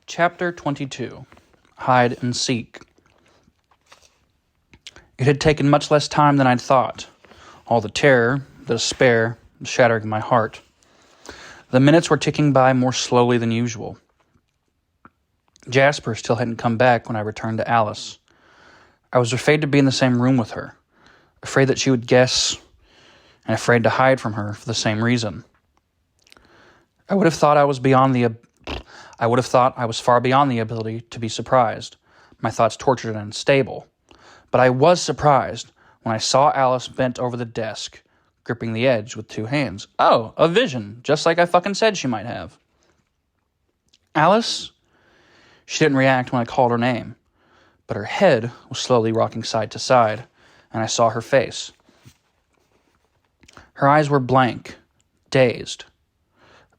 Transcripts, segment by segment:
Chapter 22. Hide and Seek. It had taken much less time than I'd thought. All the terror, the despair, the shattering of my heart. The minutes were ticking by more slowly than usual. Jasper still hadn't come back when I returned to Alice. I was afraid to be in the same room with her, afraid that she would guess, and afraid to hide from her for the same reason. I would have thought I was far beyond the ability to be surprised, my thoughts tortured and unstable. But I was surprised when I saw Alice bent over the desk, gripping the edge with two hands. Oh, a vision, just like I fucking said she might have. Alice? She didn't react when I called her name, but her head was slowly rocking side to side, and I saw her face. Her eyes were blank, dazed.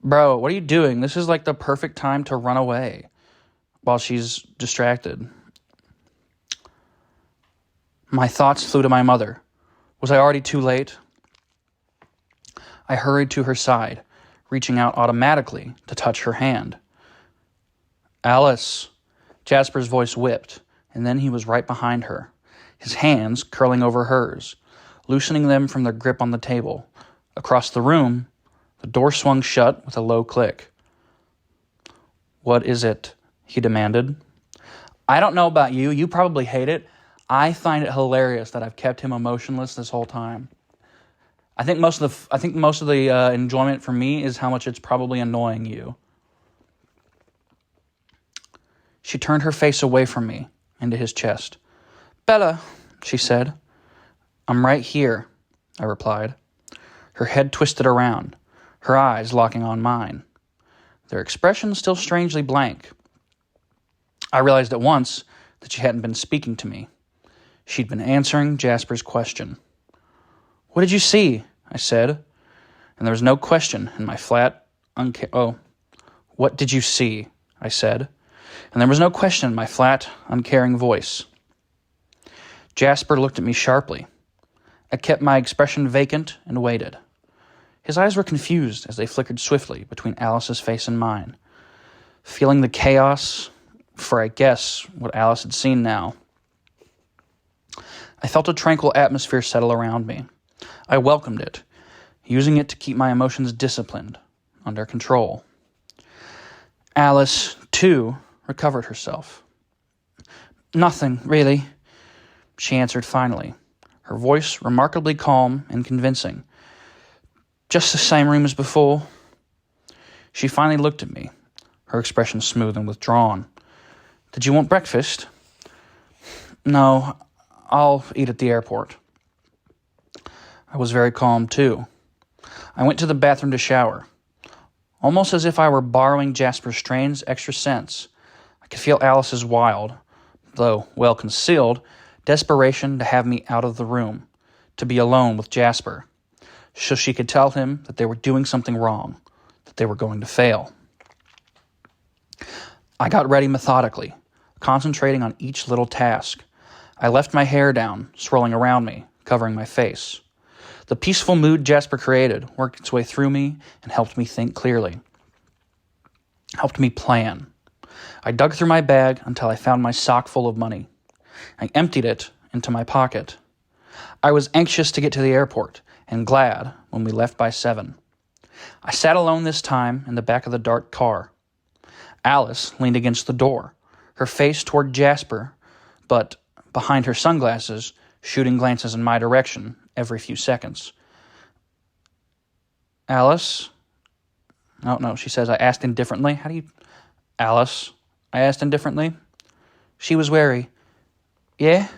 Bro, what are you doing? This is like the perfect time to run away while she's distracted. My thoughts flew to my mother. Was I already too late? I hurried to her side, reaching out automatically to touch her hand. Alice. Jasper's voice whipped, and then he was right behind her, his hands curling over hers, loosening them from their grip on the table. Across the room, the door swung shut with a low click. What is it? He demanded. I don't know about you. You probably hate it. I find it hilarious that I've kept him emotionless this whole time. I think most of the enjoyment for me is how much it's probably annoying you. She turned her face away from me, into his chest. Bella, she said. I'm right here, I replied. Her head twisted around, her eyes locking on mine, their expression still strangely blank. I realized at once that she hadn't been speaking to me. She'd been answering Jasper's question. What did you see? I said, and there was no question in my flat, what did you see? I said, and there was no question in my flat, uncaring voice. Jasper looked at me sharply. I kept my expression vacant and waited. His eyes were confused as they flickered swiftly between Alice's face and mine, feeling the chaos for, I guess, what Alice had seen now. I felt a tranquil atmosphere settle around me. I welcomed it, using it to keep my emotions disciplined, under control. Alice, too, recovered herself. Nothing, really, she answered finally, her voice remarkably calm and convincing. Just the same room as before. She finally looked at me, her expression smooth and withdrawn. Did you want breakfast? No, I'll eat at the airport. I was very calm, too. I went to the bathroom to shower. Almost as if I were borrowing Jasper's strange extra sense, I could feel Alice's wild, though well-concealed, desperation to have me out of the room, to be alone with Jasper, so she could tell him that they were doing something wrong, that they were going to fail. I got ready methodically, concentrating on each little task. I left my hair down, swirling around me, covering my face. The peaceful mood Jasper created worked its way through me and helped me think clearly. Helped me plan. I dug through my bag until I found my sock full of money. I emptied it into my pocket. I was anxious to get to the airport and glad when we left by 7. I sat alone this time in the back of the dark car. Alice leaned against the door, her face toward Jasper, but behind her sunglasses, shooting glances in my direction every few seconds. Alice? Oh, no, she says. I asked indifferently. Alice? I asked indifferently. She was wary. Yeah?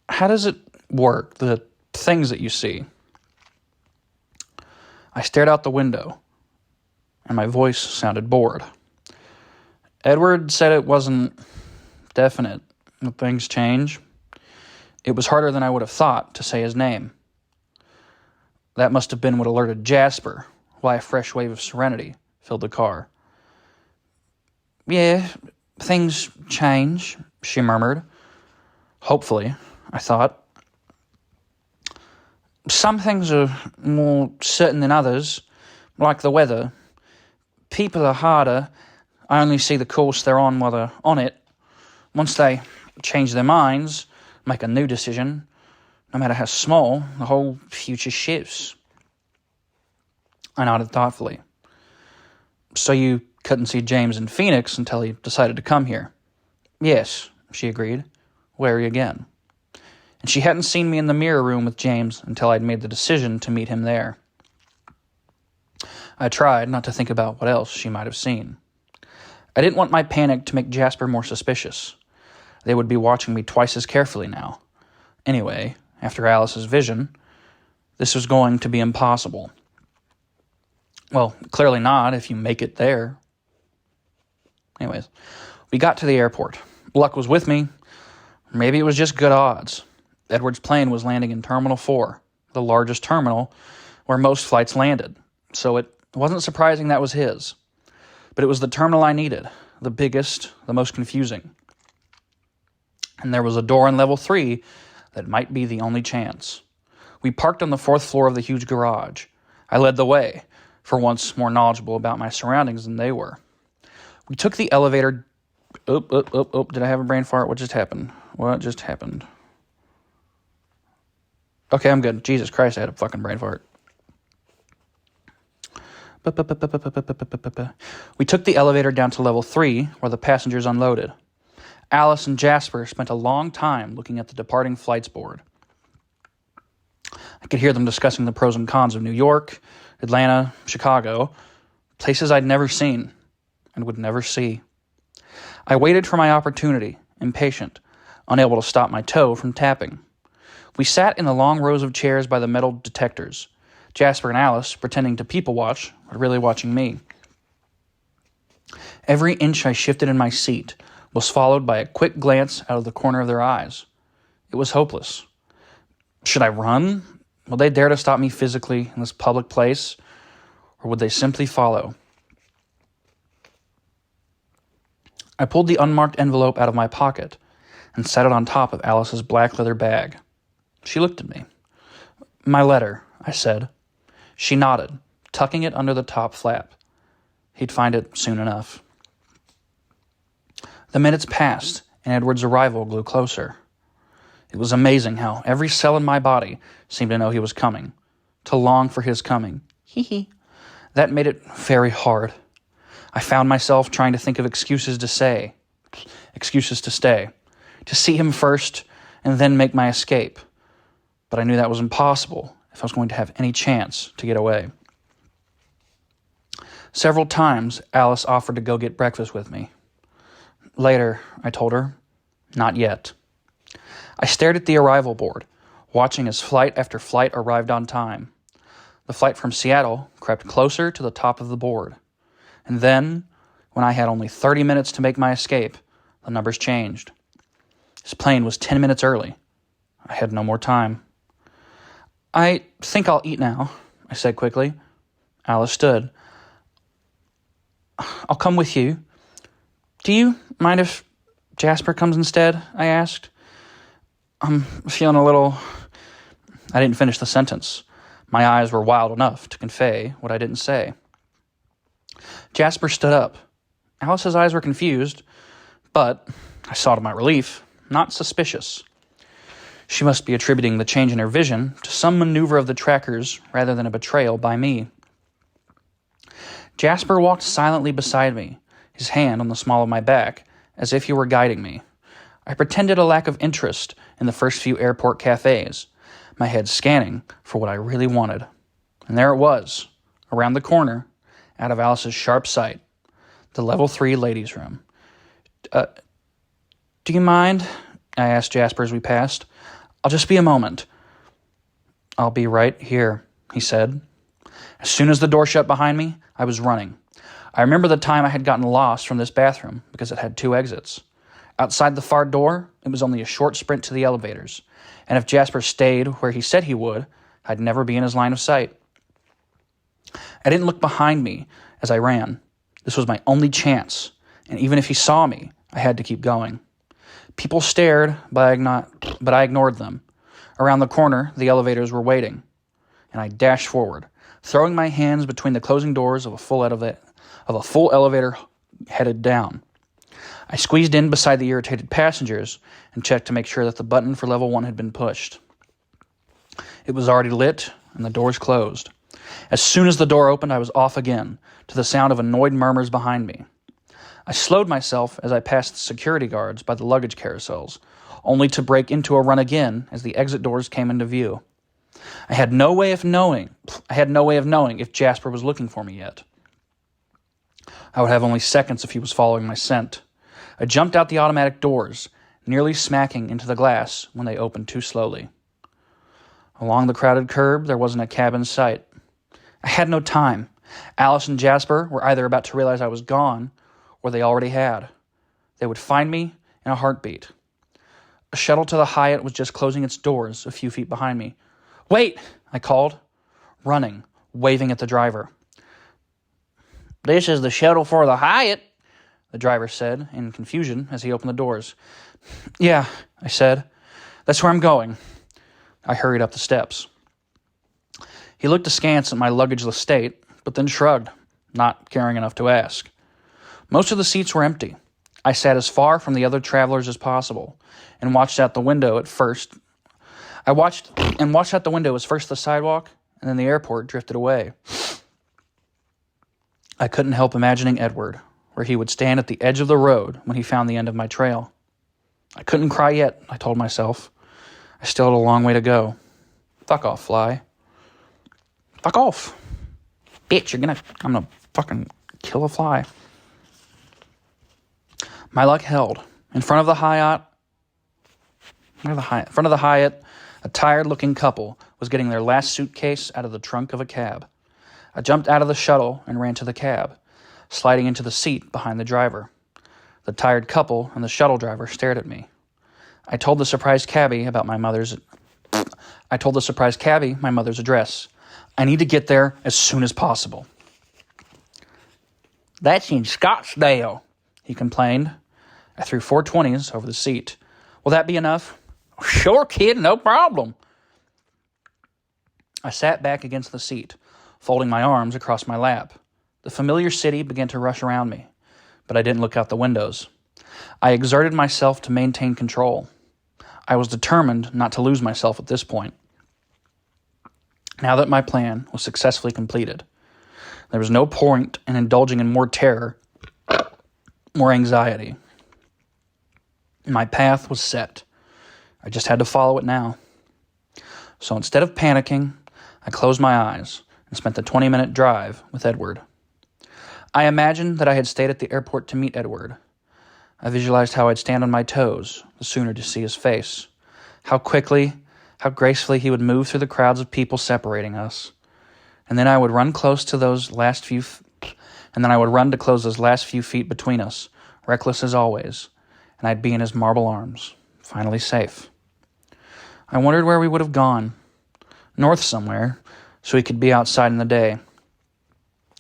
How does it work, the things that you see? I stared out the window, and my voice sounded bored. Edward said it wasn't definite. Things change. It was harder than I would have thought to say his name. That must have been what alerted Jasper, why a fresh wave of serenity filled the car. Yeah, things change, she murmured. Hopefully, I thought. Some things are more certain than others, like the weather. People are harder. I only see the course they're on while they're on it. Once they change their minds, make a new decision, no matter how small, the whole future shifts. I nodded thoughtfully. So you couldn't see James in Phoenix until he decided to come here? Yes, she agreed, wary again. And she hadn't seen me in the mirror room with James until I'd made the decision to meet him there. I tried not to think about what else she might have seen. I didn't want my panic to make Jasper more suspicious. They would be watching me twice as carefully now. Anyway, after Alice's vision, this was going to be impossible. Well, clearly not if you make it there. Anyways, we got to the airport. Luck was with me. Maybe it was just good odds. Edward's plane was landing in Terminal 4, the largest terminal where most flights landed, so it wasn't surprising that was his. But it was the terminal I needed, the biggest, the most confusing. And there was a door on level 3 that might be the only chance. We parked on the 4th floor of the huge garage. I led the way, for once more knowledgeable about my surroundings than they were. We took the elevator... Did I have a brain fart? What just happened? Okay, I'm good. Jesus Christ, I had a fucking brain fart. We took the elevator down to level 3, where the passengers unloaded. Alice and Jasper spent a long time looking at the departing flights board. I could hear them discussing the pros and cons of New York, Atlanta, Chicago, places I'd never seen and would never see. I waited for my opportunity, impatient, unable to stop my toe from tapping. We sat in the long rows of chairs by the metal detectors. Jasper and Alice, pretending to people watch, were really watching me. Every inch I shifted in my seat was followed by a quick glance out of the corner of their eyes. It was hopeless. Should I run? Would they dare to stop me physically in this public place? Or would they simply follow? I pulled the unmarked envelope out of my pocket and set it on top of Alice's black leather bag. She looked at me. "My letter," I said. She nodded, tucking it under the top flap. He'd find it soon enough. The minutes passed, and Edward's arrival grew closer. It was amazing how every cell in my body seemed to know he was coming, to long for his coming. Hee. That made it very hard. I found myself trying to think of excuses to stay, to see him first and then make my escape. But I knew that was impossible if I was going to have any chance to get away. Several times, Alice offered to go get breakfast with me. Later, I told her, not yet. I stared at the arrival board, watching as flight after flight arrived on time. The flight from Seattle crept closer to the top of the board. And then, when I had only 30 minutes to make my escape, the numbers changed. His plane was 10 minutes early. I had no more time. "I think I'll eat now," I said quickly. Alice stood. "I'll come with you. Do you mind if Jasper comes instead?" I asked. "I'm feeling a little..." I didn't finish the sentence. My eyes were wild enough to convey what I didn't say. Jasper stood up. Alice's eyes were confused, but, I saw to my relief, not suspicious. She must be attributing the change in her vision to some maneuver of the trackers rather than a betrayal by me. Jasper walked silently beside me, his hand on the small of my back, as if he were guiding me. I pretended a lack of interest in the first few airport cafes, my head scanning for what I really wanted. And there it was, around the corner, out of Alice's sharp sight, the level 3 ladies' room. Do you mind?" I asked Jasper as we passed. "I'll just be a moment." "I'll be right here," he said. As soon as the door shut behind me, I was running. I remember the time I had gotten lost from this bathroom because it had 2 exits. Outside the far door, it was only a short sprint to the elevators, and if Jasper stayed where he said he would, I'd never be in his line of sight. I didn't look behind me as I ran. This was my only chance, and even if he saw me, I had to keep going. People stared, but I ignored them. Around the corner, the elevators were waiting, and I dashed forward, throwing my hands between the closing doors of a full elevator headed down. I squeezed in beside the irritated passengers and checked to make sure that the button for level 1 had been pushed. It was already lit, and the doors closed. As soon as the door opened, I was off again, to the sound of annoyed murmurs behind me. I slowed myself as I passed the security guards by the luggage carousels, only to break into a run again as the exit doors came into view. I had no way of knowing if Jasper was looking for me yet. I would have only seconds if he was following my scent. I jumped out the automatic doors, nearly smacking into the glass when they opened too slowly. Along the crowded curb, there wasn't a cab in sight. I had no time. Alice and Jasper were either about to realize I was gone, or they already had. They would find me in a heartbeat. A shuttle to the Hyatt was just closing its doors a few feet behind me. "Wait!" I called, running, waving at the driver. "This is the shuttle for the Hyatt," the driver said in confusion as he opened the doors. "Yeah," I said. "That's where I'm going." I hurried up the steps. He looked askance at my luggageless state, but then shrugged, not caring enough to ask. Most of the seats were empty. I sat as far from the other travelers as possible and watched out the window at first. I watched out the window as first the sidewalk and then the airport drifted away. I couldn't help imagining Edward, where he would stand at the edge of the road when he found the end of my trail. I couldn't cry yet, I told myself. I still had a long way to go. Fuck off, fly. Fuck off. Bitch, I'm gonna fucking kill a fly. My luck held. In front of the Hyatt, a tired-looking couple was getting their last suitcase out of the trunk of a cab. I jumped out of the shuttle and ran to the cab, sliding into the seat behind the driver. The tired couple and the shuttle driver stared at me. I told the surprised cabbie my mother's address. I need to get there as soon as possible. "That's in Scottsdale," he complained. I threw 420s over the seat. "Will that be enough?" "Sure, kid, no problem." I sat back against the seat, folding my arms across my lap. The familiar city began to rush around me, but I didn't look out the windows. I exerted myself to maintain control. I was determined not to lose myself at this point. Now that my plan was successfully completed, there was no point in indulging in more terror, more anxiety. My path was set. I just had to follow it now. So instead of panicking, I closed my eyes and spent the 20-minute drive with Edward. I imagined that I had stayed at the airport to meet Edward. I visualized how I'd stand on my toes the sooner to see his face, how quickly, how gracefully he would move through the crowds of people separating us. And then I would run to close those last few feet between us, reckless as always, and I'd be in his marble arms, finally safe. I wondered where we would have gone. North somewhere, so we could be outside in the day.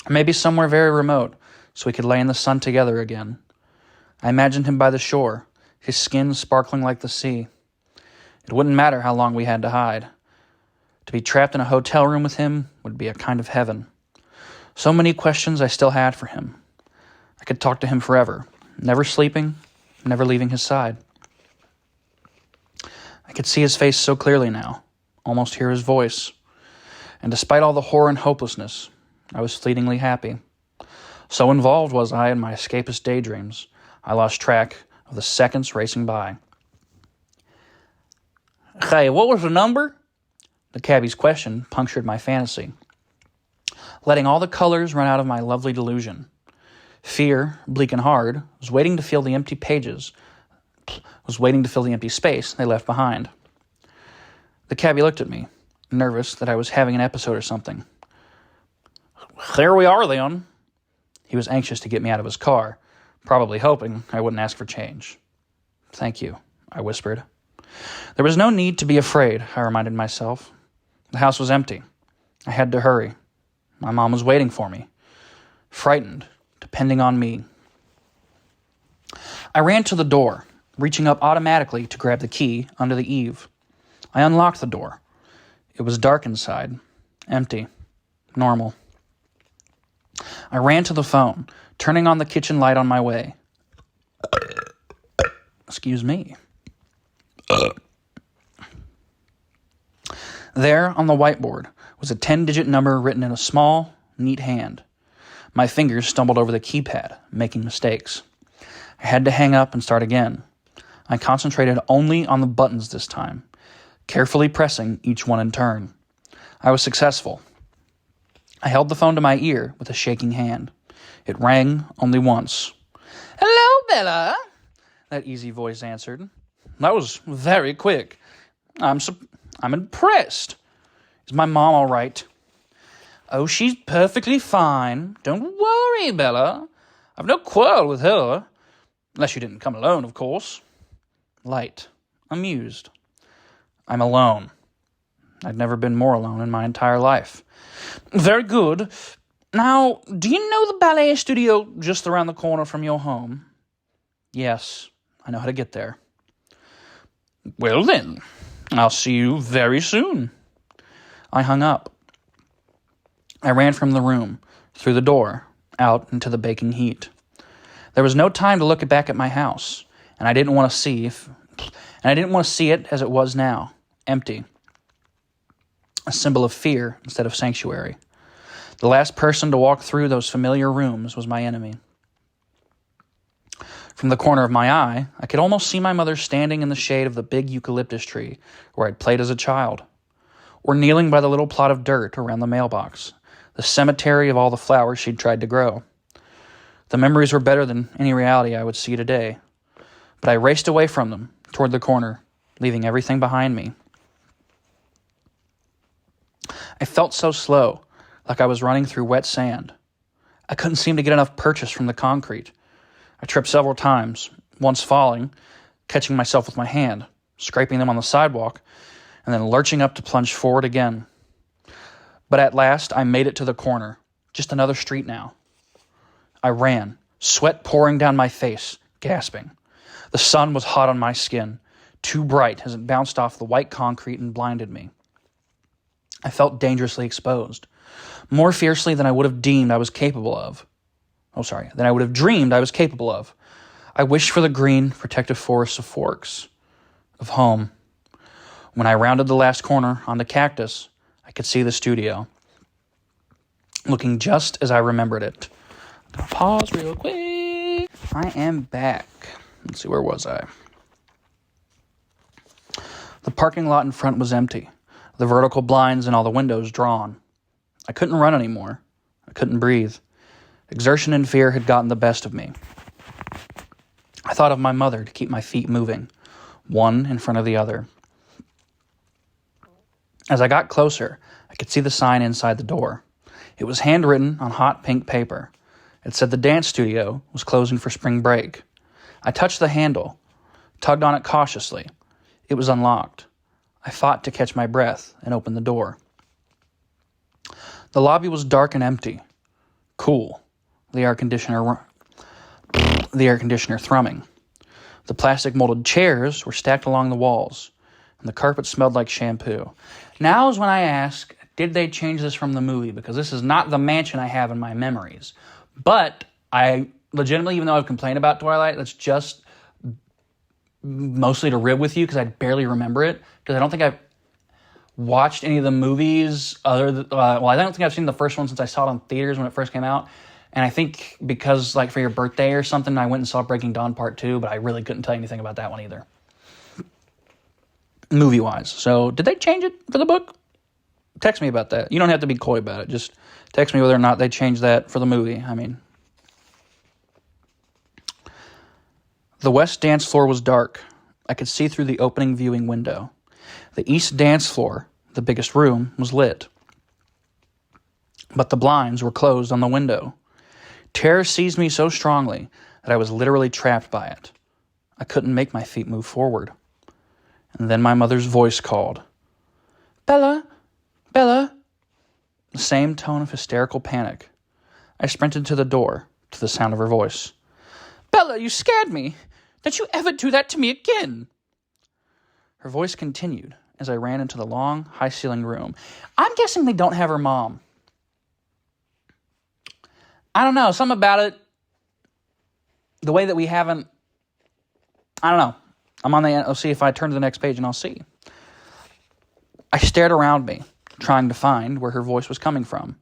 Maybe somewhere very remote, so we could lay in the sun together again. I imagined him by the shore, his skin sparkling like the sea. It wouldn't matter how long we had to hide. To be trapped in a hotel room with him would be a kind of heaven. So many questions I still had for him. I could talk to him forever, never sleeping, never leaving his side. I could see his face so clearly now, almost hear his voice. And despite all the horror and hopelessness, I was fleetingly happy. So involved was I in my escapist daydreams, I lost track of the seconds racing by. "Hey, what was the number?" The cabbie's question punctured my fantasy, letting all the colors run out of my lovely delusion. Fear, bleak and hard, was waiting to fill the empty space they left behind. The cabbie looked at me, nervous that I was having an episode or something. "There we are, then." He was anxious to get me out of his car, probably hoping I wouldn't ask for change. "Thank you," I whispered. There was no need to be afraid, I reminded myself. The house was empty. I had to hurry. My mom was waiting for me, frightened, depending on me. I ran to the door, reaching up automatically to grab the key under the eave. I unlocked the door. It was dark inside, empty, normal. I ran to the phone, turning on the kitchen light on my way. Excuse me. There, on the whiteboard, was a 10-digit number written in a small, neat hand. My fingers stumbled over the keypad, making mistakes. I had to hang up and start again. I concentrated only on the buttons this time, carefully pressing each one in turn. I was successful. I held the phone to my ear with a shaking hand. It rang only once. "Hello, Bella," that easy voice answered. "That was very quick. I'm impressed. Is my mom all right?" "Oh, she's perfectly fine. Don't worry, Bella. I've no quarrel with her. Unless you didn't come alone, of course." Light. Amused. "I'm alone. I'd never been more alone in my entire life." "Very good. Now, do you know the ballet studio just around the corner from your home?" "Yes, I know how to get there." "Well then, I'll see you very soon." I hung up. I ran from the room, through the door, out into the baking heat. There was no time to look back at my house, and I didn't want to see it as it was now, empty. A symbol of fear instead of sanctuary. The last person to walk through those familiar rooms was my enemy. From the corner of my eye, I could almost see my mother standing in the shade of the big eucalyptus tree where I'd played as a child, or kneeling by the little plot of dirt around the mailbox, the cemetery of all the flowers she'd tried to grow. The memories were better than any reality I would see today, but I raced away from them, toward the corner, leaving everything behind me. I felt so slow, like I was running through wet sand. I couldn't seem to get enough purchase from the concrete. I tripped several times, once falling, catching myself with my hand, scraping them on the sidewalk, and then lurching up to plunge forward again. But at last, I made it to the corner, just another street now. I ran, sweat pouring down my face, gasping. The sun was hot on my skin, too bright as it bounced off the white concrete and blinded me. I felt dangerously exposed, more fiercely than I would have dreamed I was capable of. I wished for the green, protective forests of Forks, of home. When I rounded the last corner on the cactus, I could see the studio, looking just as I remembered it. I'm going to pause real quick. I am back. Let's see, where was I? The parking lot in front was empty, the vertical blinds and all the windows drawn. I couldn't run anymore. I couldn't breathe. Exertion and fear had gotten the best of me. I thought of my mother to keep my feet moving, one in front of the other. As I got closer, I could see the sign inside the door. It was handwritten on hot pink paper. It said the dance studio was closing for spring break. I touched the handle, tugged on it cautiously. It was unlocked. I fought to catch my breath and open the door. The lobby was dark and empty. Cool. The air conditioner thrumming. The plastic molded chairs were stacked along the walls, and the carpet smelled like shampoo. Now is when I ask, did they change this from the movie? Because this is not the mansion I have in my memories. But I legitimately, even though I've complained about Twilight, that's just mostly to rib with you because I barely remember it. Because I don't think I've watched any of the movies other than, I don't think I've seen the first one since I saw it on theaters when it first came out. And I think because, like, for your birthday or something, I went and saw Breaking Dawn Part 2, but I really couldn't tell you anything about that one either. Movie-wise. So, did they change it for the book? Text me about that. You don't have to be coy about it. Just text me whether or not they changed that for the movie. I mean, the west dance floor was dark. I could see through the opening viewing window. The east dance floor, the biggest room, was lit. But the blinds were closed on the window. Terror seized me so strongly that I was literally trapped by it. I couldn't make my feet move forward. And then my mother's voice called. "Bella! Bella!" The same tone of hysterical panic. I sprinted to the door, to the sound of her voice. "Bella, you scared me! Don't you ever do that to me again!" Her voice continued as I ran into the long, high-ceilinged room. I'm guessing they don't have her mom. I don't know, something about it, the way that we haven't, I don't know. I'll see if I turn to the next page and I'll see. I stared around me, trying to find where her voice was coming from.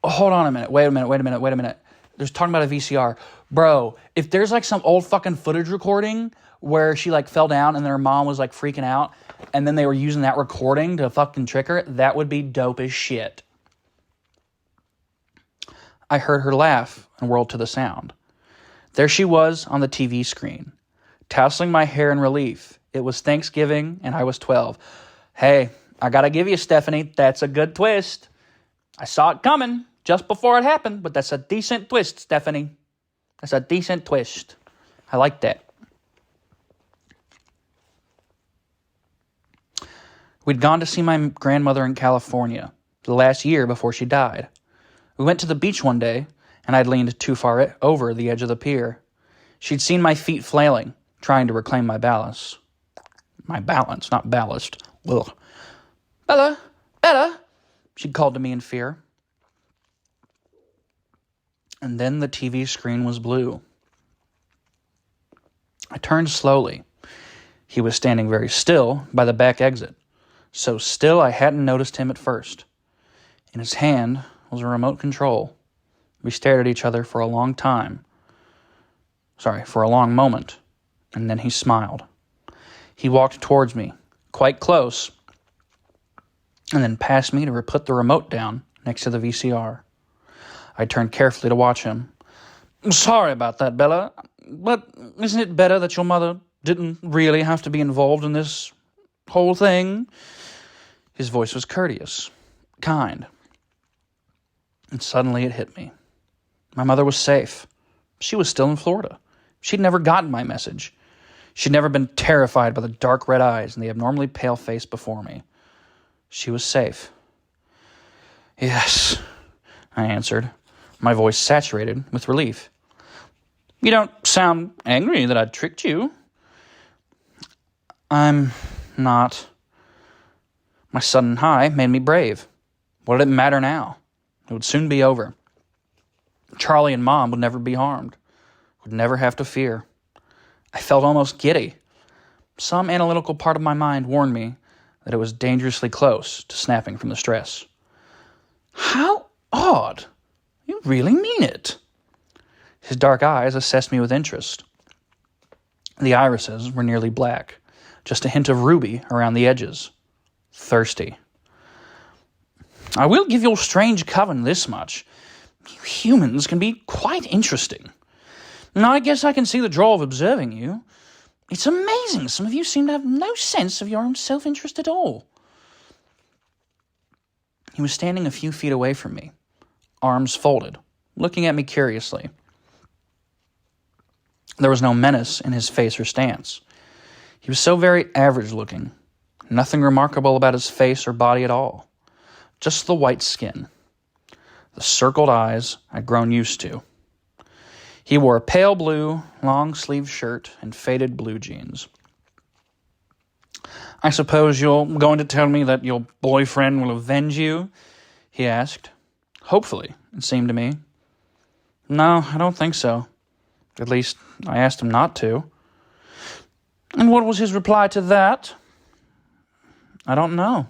Oh, hold on a minute. Wait a minute. There's talking about a VCR. Bro, if there's like some old fucking footage recording where she like fell down and then her mom was like freaking out and then they were using that recording to fucking trick her, that would be dope as shit. I heard her laugh and whirled to the sound. There she was on the TV screen, tousling my hair in relief. It was Thanksgiving and I was 12. Hey, I gotta give you, Stephanie, that's a good twist. I saw it coming just before it happened, but that's a decent twist, Stephanie. That's a decent twist. I like that. We'd gone to see my grandmother in California the last year before she died. We went to the beach one day, and I'd leaned too far over the edge of the pier. She'd seen my feet flailing, trying to reclaim my balance. My balance, not ballast. Ugh. Bella, she'd called to me in fear. And then the TV screen was blue. I turned slowly. He was standing very still by the back exit, so still I hadn't noticed him at first. In his hand was a remote control. We stared at each other for a long moment, and then he smiled. He walked towards me, quite close, and then passed me to put the remote down next to the VCR. I turned carefully to watch him. Sorry about that, Bella, but isn't it better that your mother didn't really have to be involved in this whole thing? His voice was courteous, kind. And suddenly it hit me. My mother was safe. She was still in Florida. She'd never gotten my message. She'd never been terrified by the dark red eyes and the abnormally pale face before me. She was safe. Yes, I answered, my voice saturated with relief. You don't sound angry that I tricked you. I'm not. My sudden high made me brave. What did it matter now? It would soon be over. Charlie and Mom would never be harmed. Would never have to fear. I felt almost giddy. Some analytical part of my mind warned me that it was dangerously close to snapping from the stress. How odd. You really mean it. His dark eyes assessed me with interest. The irises were nearly black, just a hint of ruby around the edges. Thirsty. I will give your strange coven this much. You humans can be quite interesting. Now I guess I can see the draw of observing you. It's amazing. Some of you seem to have no sense of your own self-interest at all. He was standing a few feet away from me, arms folded, looking at me curiously. There was no menace in his face or stance. He was so very average-looking. Nothing remarkable about his face or body at all. Just the white skin. The circled eyes I'd grown used to. He wore a pale blue, long-sleeved shirt and faded blue jeans. I suppose you're going to tell me that your boyfriend will avenge you? He asked. Hopefully, it seemed to me. No, I don't think so. At least, I asked him not to. And what was his reply to that? I don't know.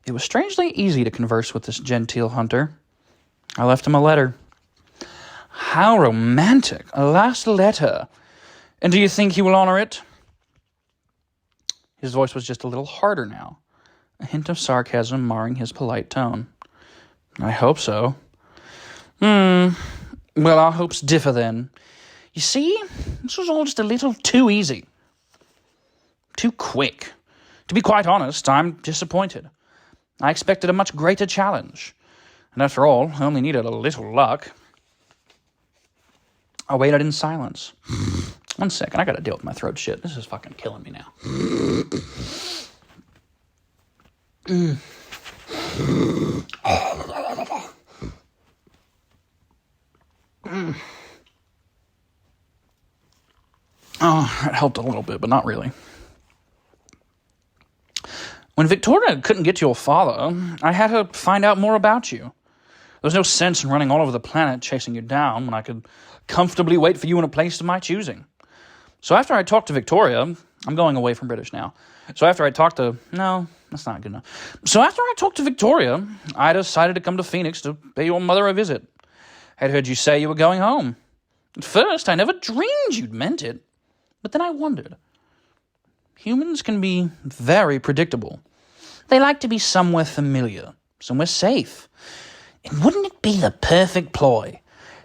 It was strangely easy to converse with this genteel hunter. I left him a letter. How romantic. A last letter. And do you think he will honor it? His voice was just a little harder now, a hint of sarcasm marring his polite tone. I hope so. Well, our hopes differ then. You see, this was all just a little too easy. Too quick. To be quite honest, I'm disappointed. I expected a much greater challenge. And after all, I only needed a little luck. I waited in silence. 1 second, I gotta deal with my throat shit. This is fucking killing me now. Oh, that helped a little bit, but not really. When Victoria couldn't get to your father, I had her find out more about you. There was no sense in running all over the planet chasing you down when I could comfortably wait for you in a place of my choosing. So after I talked to Victoria, I'm going away from British now. So after I talked to... No, that's not good enough. So after I talked to Victoria, I decided to come to Phoenix to pay your mother a visit. I'd heard you say you were going home. At first, I never dreamed you'd meant it. But then I wondered. Humans can be very predictable. They like to be somewhere familiar, somewhere safe. And wouldn't it be the perfect ploy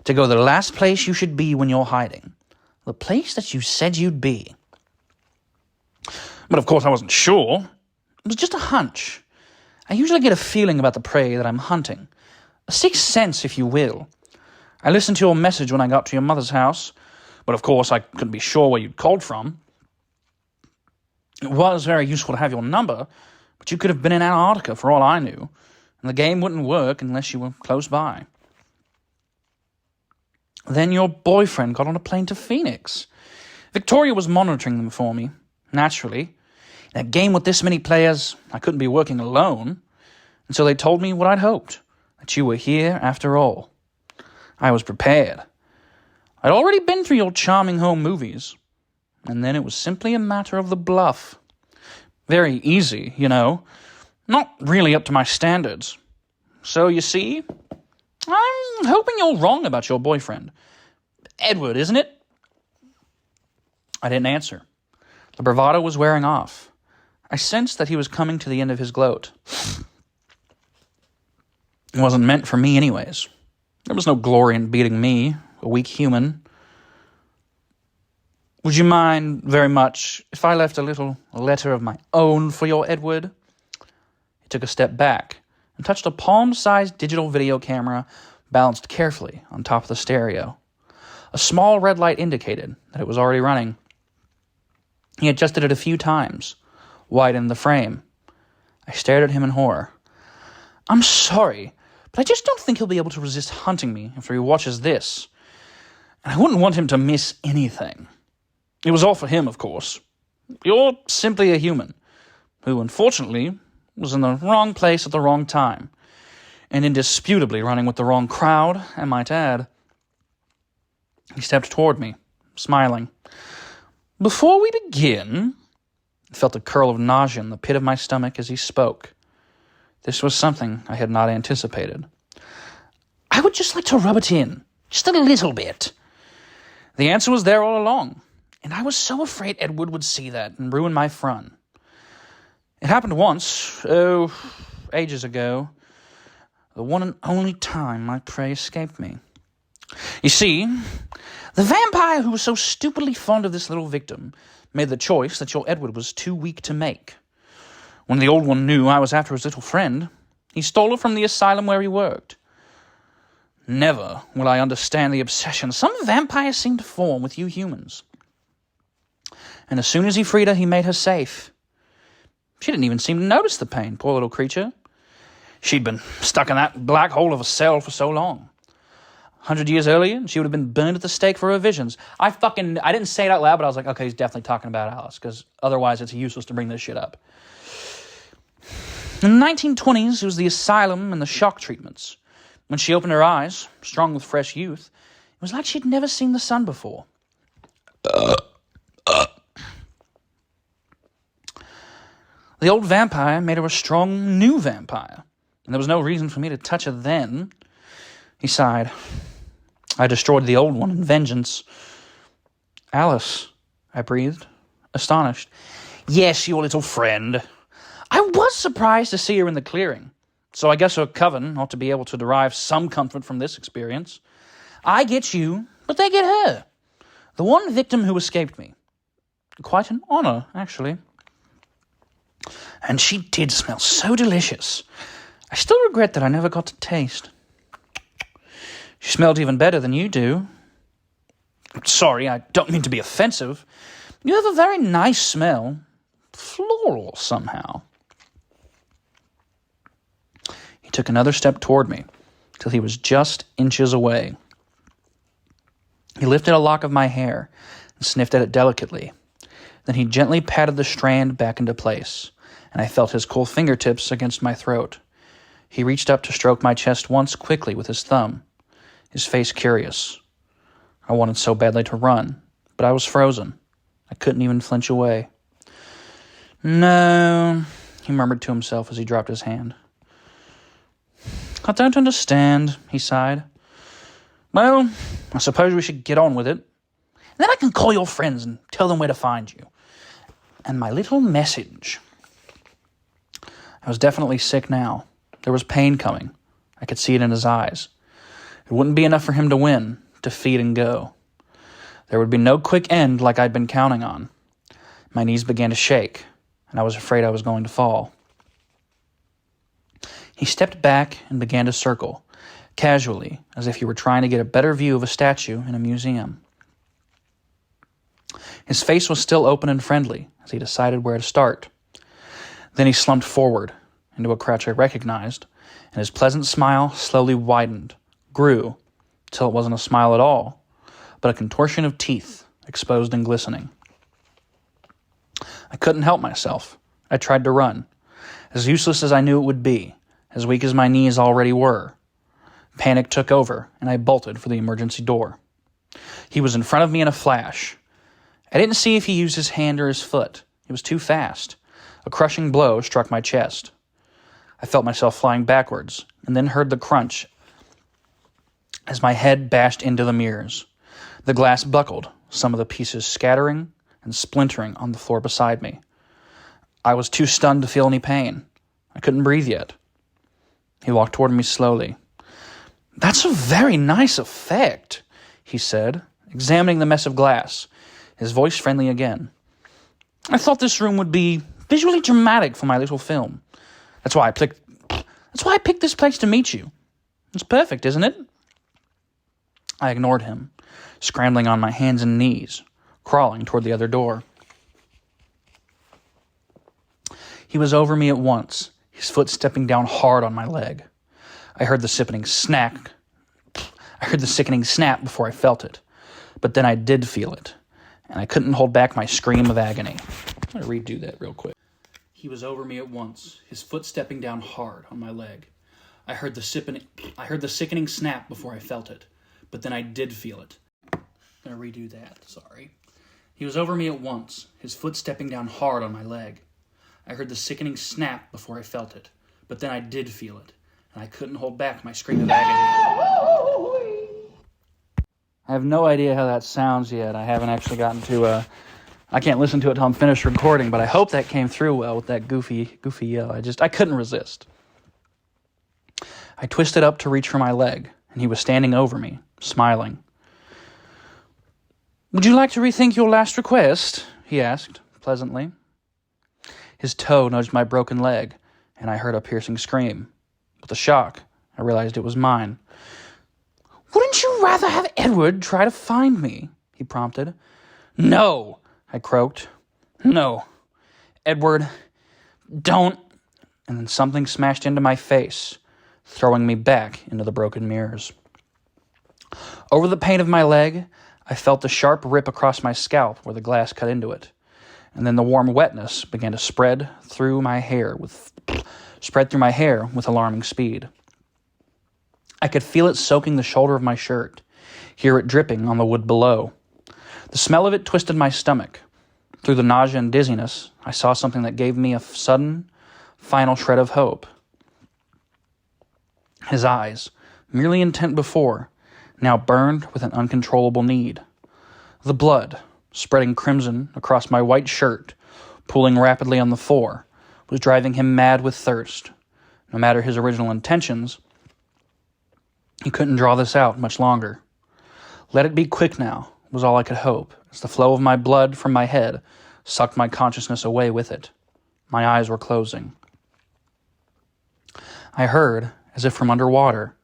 to go to the last place you should be when you're hiding? The place that you said you'd be. But of course I wasn't sure. It was just a hunch. I usually get a feeling about the prey that I'm hunting. A sixth sense, if you will. I listened to your message when I got to your mother's house, but of course I couldn't be sure where you'd called from. It was very useful to have your number, but you could have been in Antarctica for all I knew, and the game wouldn't work unless you were close by. Then your boyfriend got on a plane to Phoenix. Victoria was monitoring them for me, naturally. In a game with this many players, I couldn't be working alone, and so they told me what I'd hoped, that you were here after all. I was prepared. I'd already been through your charming home movies, and then it was simply a matter of the bluff. Very easy, you know. Not really up to my standards. So, you see, I'm hoping you're wrong about your boyfriend. Edward, isn't it? I didn't answer. The bravado was wearing off. I sensed that he was coming to the end of his gloat. It wasn't meant for me anyways. There was no glory in beating me, a weak human. Would you mind very much if I left a little letter of my own for your Edward? He took a step back and touched a palm-sized digital video camera balanced carefully on top of the stereo. A small red light indicated that it was already running. He adjusted it a few times, widened the frame. I stared at him in horror. I'm sorry, but I just don't think he'll be able to resist hunting me after he watches this. And I wouldn't want him to miss anything. It was all for him, of course. You're simply a human, who unfortunately was in the wrong place at the wrong time, and indisputably running with the wrong crowd, I might add. He stepped toward me, smiling. Before we begin, I felt a curl of nausea in the pit of my stomach as he spoke. This was something I had not anticipated. I would just like to rub it in, just a little bit. The answer was there all along, and I was so afraid Edward would see that and ruin my fun. It happened once, ages ago, the one and only time my prey escaped me. You see, the vampire who was so stupidly fond of this little victim made the choice that your Edward was too weak to make. When the old one knew I was after his little friend, he stole it from the asylum where he worked. Never will I understand the obsession some vampires seem to form with you humans. And as soon as he freed her, he made her safe. She didn't even seem to notice the pain, poor little creature. She'd been stuck in that black hole of a cell for so long. 100 years earlier, she would have been burned at the stake for her visions. I didn't say it out loud, but I was like, okay, he's definitely talking about Alice, because otherwise it's useless to bring this shit up. In the 1920s, it was the asylum and the shock treatments. When she opened her eyes, strong with fresh youth, it was like she'd never seen the sun before. The old vampire made her a strong new vampire, and there was no reason for me to touch her then. He sighed. I destroyed the old one in vengeance. Alice, I breathed, astonished. Yes, your little friend. I was surprised to see her in the clearing, so I guess her coven ought to be able to derive some comfort from this experience. I get you, but they get her. The one victim who escaped me. Quite an honor, actually. And she did smell so delicious. I still regret that I never got to taste. She smelled even better than you do. Sorry, I don't mean to be offensive. You have a very nice smell. Floral, somehow. He took another step toward me, till he was just inches away. He lifted a lock of my hair and sniffed at it delicately. Then he gently patted the strand back into place, and I felt his cool fingertips against my throat. He reached up to stroke my chest once quickly with his thumb, his face curious. I wanted so badly to run, but I was frozen. I couldn't even flinch away. No, he murmured to himself as he dropped his hand. I don't understand, he sighed. Well, I suppose we should get on with it. And then I can call your friends and tell them where to find you. And my little message. I was definitely sick now. There was pain coming. I could see it in his eyes. It wouldn't be enough for him to win, to feed and go. There would be no quick end like I'd been counting on. My knees began to shake, and I was afraid I was going to fall. He stepped back and began to circle, casually, as if he were trying to get a better view of a statue in a museum. His face was still open and friendly as he decided where to start. Then he slumped forward into a crouch I recognized, and his pleasant smile slowly widened, grew, till it wasn't a smile at all, but a contortion of teeth, exposed and glistening. I couldn't help myself. I tried to run, as useless as I knew it would be, as weak as my knees already were. Panic took over, and I bolted for the emergency door. He was in front of me in a flash. I didn't see if he used his hand or his foot. It was too fast. A crushing blow struck my chest. I felt myself flying backwards, and then heard the crunch as my head bashed into the mirrors. The glass buckled, some of the pieces scattering and splintering on the floor beside me. I was too stunned to feel any pain. I couldn't breathe yet. He walked toward me slowly. That's a very nice effect, he said, examining the mess of glass, his voice friendly again. I thought this room would be visually dramatic for my little film. That's why I picked this place to meet you. It's perfect, isn't it? I ignored him, scrambling on my hands and knees, crawling toward the other door. He was over me at once, his foot stepping down hard on my leg. I heard the sickening snap before I felt it, but then I did feel it, and I couldn't hold back my scream of agony. I'm going to redo that real quick. He was over me at once, his foot stepping down hard on my leg. I heard the sickening snap before I felt it, but then I did feel it. I'm going to redo that, sorry. He was over me at once, his foot stepping down hard on my leg. I heard the sickening snap before I felt it, but then I did feel it, and I couldn't hold back my scream of agony. I have no idea how that sounds yet. I haven't actually gotten to I can't listen to it till I'm finished recording, but I hope that came through well with that goofy yell. I couldn't resist. I twisted up to reach for my leg, and he was standing over me, smiling. Would you like to rethink your last request? He asked, pleasantly. His toe nudged my broken leg, and I heard a piercing scream. With a shock, I realized it was mine. Wouldn't you rather have Edward try to find me? He prompted. No, I croaked. No. Edward, don't. And then something smashed into my face, throwing me back into the broken mirrors. Over the pain of my leg, I felt the sharp rip across my scalp where the glass cut into it, and then the warm wetness began to spread through my hair with alarming speed. I could feel it soaking the shoulder of my shirt, hear it dripping on the wood below. The smell of it twisted my stomach. Through the nausea and dizziness, I saw something that gave me a sudden, final shred of hope. His eyes, merely intent before, now burned with an uncontrollable need. The blood, spreading crimson across my white shirt, pooling rapidly on the floor, was driving him mad with thirst. No matter his original intentions, he couldn't draw this out much longer. Let it be quick now, was all I could hope, as the flow of my blood from my head sucked my consciousness away with it. My eyes were closing. I heard, as if from underwater,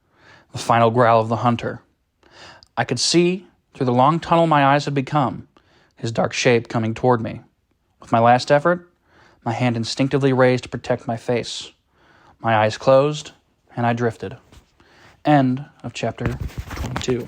the final growl of the hunter. I could see, through the long tunnel my eyes had become, his dark shape coming toward me. With my last effort, my hand instinctively raised to protect my face. My eyes closed, and I drifted. End of chapter 22.